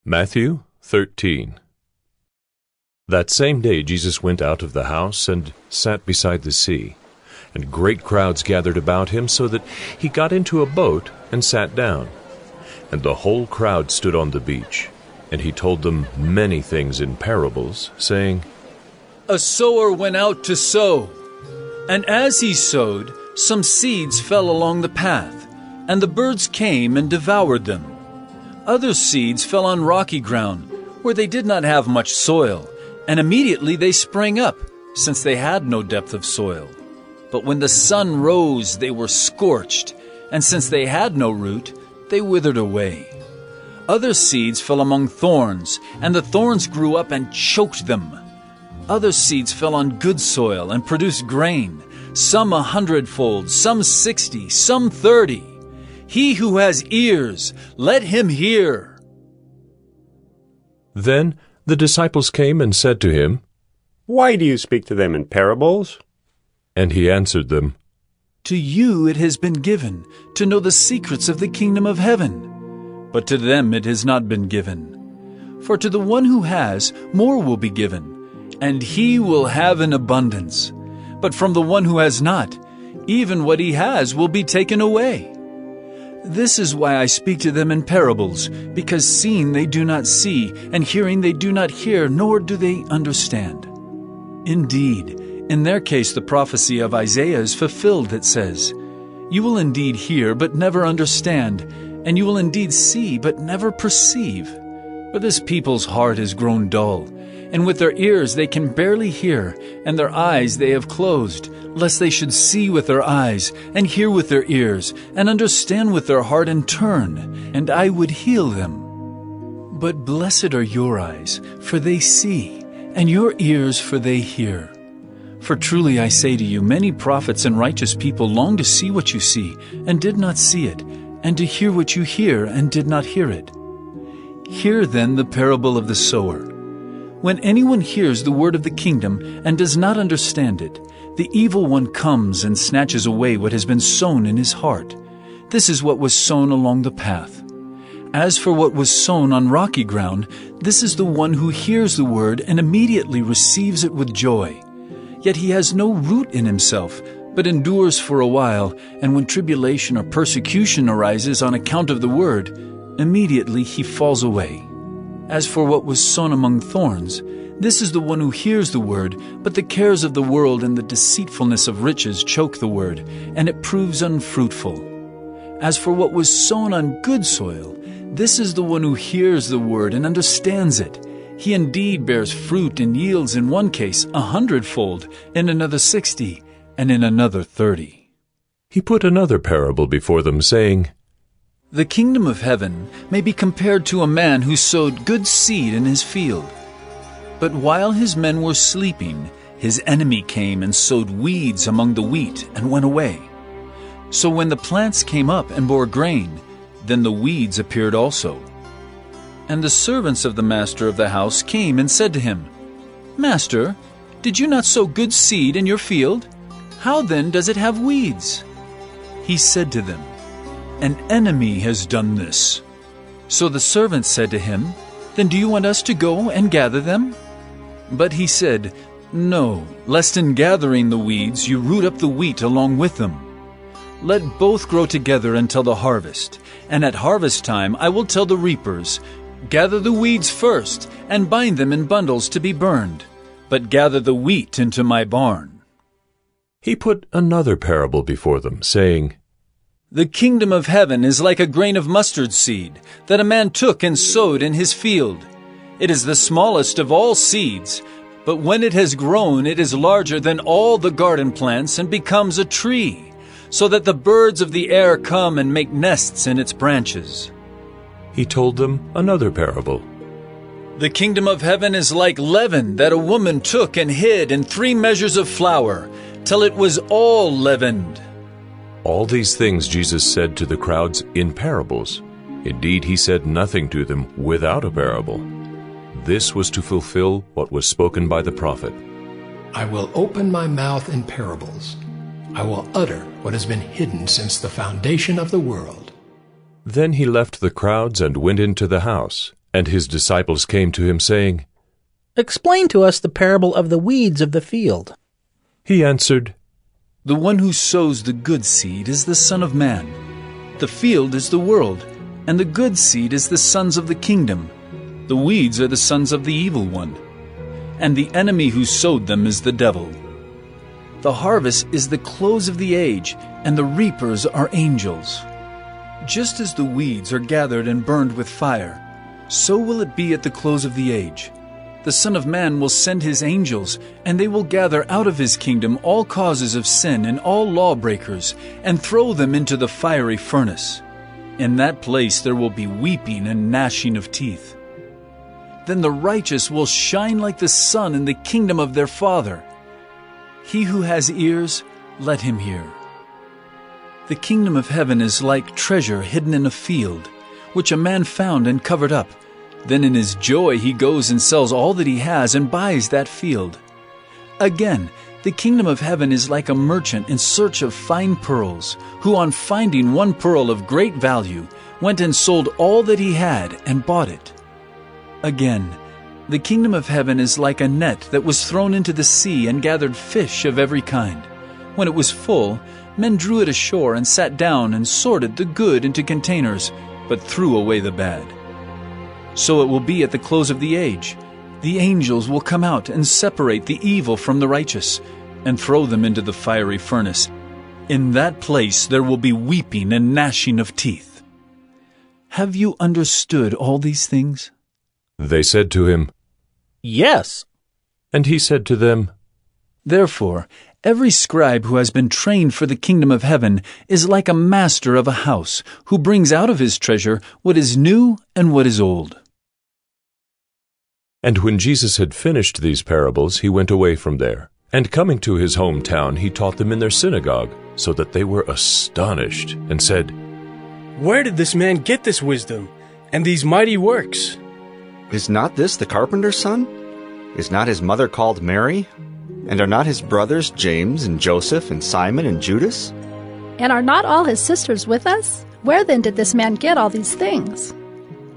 Matthew 13. That same day Jesus went out of the house and sat beside the sea, and great crowds gathered about him, so that he got into a boat and sat down. And the whole crowd stood on the beach, and he told them many things in parables, saying, A sower went out to sow, and as he sowed, some seeds fell along the path, and the birds came and devoured them. Other seeds fell on rocky ground, where they did not have much soil, and immediately they sprang up, since they had no depth of soil. But when the sun rose, they were scorched, and since they had no root, they withered away. Other seeds fell among thorns, and the thorns grew up and choked them. Other seeds fell on good soil and produced grain, some 100-fold, some 60, some 30. He who has ears, let him hear. Then the disciples came and said to him, Why do you speak to them in parables? And he answered them, To you it has been given to know the secrets of the kingdom of heaven, but to them it has not been given. For to the one who has, more will be given, and he will have an abundance. But from the one who has not, even what he has will be taken away. This is why I speak to them in parables, because seeing they do not see, and hearing they do not hear, nor do they understand. Indeed, in their case the prophecy of Isaiah is fulfilled that says, You will indeed hear, but never understand, and you will indeed see, but never perceive. For this people's heart is grown dull, and with their ears they can barely hear, and their eyes they have closed, lest they should see with their eyes, and hear with their ears, and understand with their heart, and turn, and I would heal them. But blessed are your eyes, for they see, and your ears, for they hear. For truly I say to you, many prophets and righteous people longed to see what you see, and did not see it, and to hear what you hear, and did not hear it. Hear then the parable of the sower. When anyone hears the word of the kingdom and does not understand it, the evil one comes and snatches away what has been sown in his heart. This is what was sown along the path. As for what was sown on rocky ground, this is the one who hears the word and immediately receives it with joy. Yet he has no root in himself, but endures for a while, and when tribulation or persecution arises on account of the word, immediately he falls away. As for what was sown among thorns, this is the one who hears the word, but the cares of the world and the deceitfulness of riches choke the word, and it proves unfruitful. As for what was sown on good soil, this is the one who hears the word and understands it. He indeed bears fruit and yields in one case 100-fold, in another 60, and in another 30. He put another parable before them, saying, The kingdom of heaven may be compared to a man who sowed good seed in his field. But while his men were sleeping, his enemy came and sowed weeds among the wheat and went away. So when the plants came up and bore grain, then the weeds appeared also. And the servants of the master of the house came and said to him, Master, did you not sow good seed in your field? How then does it have weeds? He said to them, An enemy has done this. So the servants said to him, Then do you want us to go and gather them? But he said, No, lest in gathering the weeds you root up the wheat along with them. Let both grow together until the harvest, and at harvest time I will tell the reapers, Gather the weeds first, and bind them in bundles to be burned, but gather the wheat into my barn. He put another parable before them, saying, The kingdom of heaven is like a grain of mustard seed that a man took and sowed in his field. It is the smallest of all seeds, but when it has grown, it is larger than all the garden plants and becomes a tree, so that the birds of the air come and make nests in its branches. He told them another parable. The kingdom of heaven is like leaven that a woman took and hid in 3 measures of flour, till it was all leavened. All these things Jesus said to the crowds in parables. Indeed, he said nothing to them without a parable. This was to fulfill what was spoken by the prophet. I will open my mouth in parables. I will utter what has been hidden since the foundation of the world. Then he left the crowds and went into the house, And his disciples came to him, saying, Explain to us the parable of the weeds of the field. He answered, The one who sows the good seed is the Son of Man. The field is the world, and the good seed is the sons of the kingdom. The weeds are the sons of the evil one, and the enemy who sowed them is the devil. The harvest is the close of the age, and the reapers are angels. Just as the weeds are gathered and burned with fire, so will it be at the close of the age. The Son of Man will send his angels, and they will gather out of his kingdom all causes of sin and all lawbreakers, and throw them into the fiery furnace. In that place there will be weeping and gnashing of teeth. Then the righteous will shine like the sun in the kingdom of their Father. He who has ears, let him hear. The kingdom of heaven is like treasure hidden in a field, which a man found and covered up. Then in his joy he goes and sells all that he has and buys that field. Again, the kingdom of heaven is like a merchant in search of fine pearls, who on finding one pearl of great value, went and sold all that he had and bought it. Again, the kingdom of heaven is like a net that was thrown into the sea and gathered fish of every kind. When it was full, men drew it ashore and sat down and sorted the good into containers, but threw away the bad. So it will be at the close of the age. The angels will come out and separate the evil from the righteous, and throw them into the fiery furnace. In that place there will be weeping and gnashing of teeth. Have you understood all these things? They said to him, Yes. And he said to them, Therefore, every scribe who has been trained for the kingdom of heaven is like a master of a house, who brings out of his treasure what is new and what is old. And when Jesus had finished these parables, he went away from there. And coming to his hometown, he taught them in their synagogue, so that they were astonished, and said, Where did this man get this wisdom and these mighty works? Is not this the carpenter's son? Is not his mother called Mary? And are not his brothers James and Joseph and Simon and Judas? And are not all his sisters with us? Where then did this man get all these things?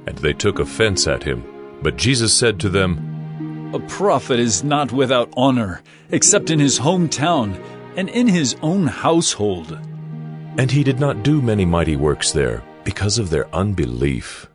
And they took offense at him. But Jesus said to them, A prophet is not without honor, except in his hometown and in his own household. And he did not do many mighty works there, because of their unbelief.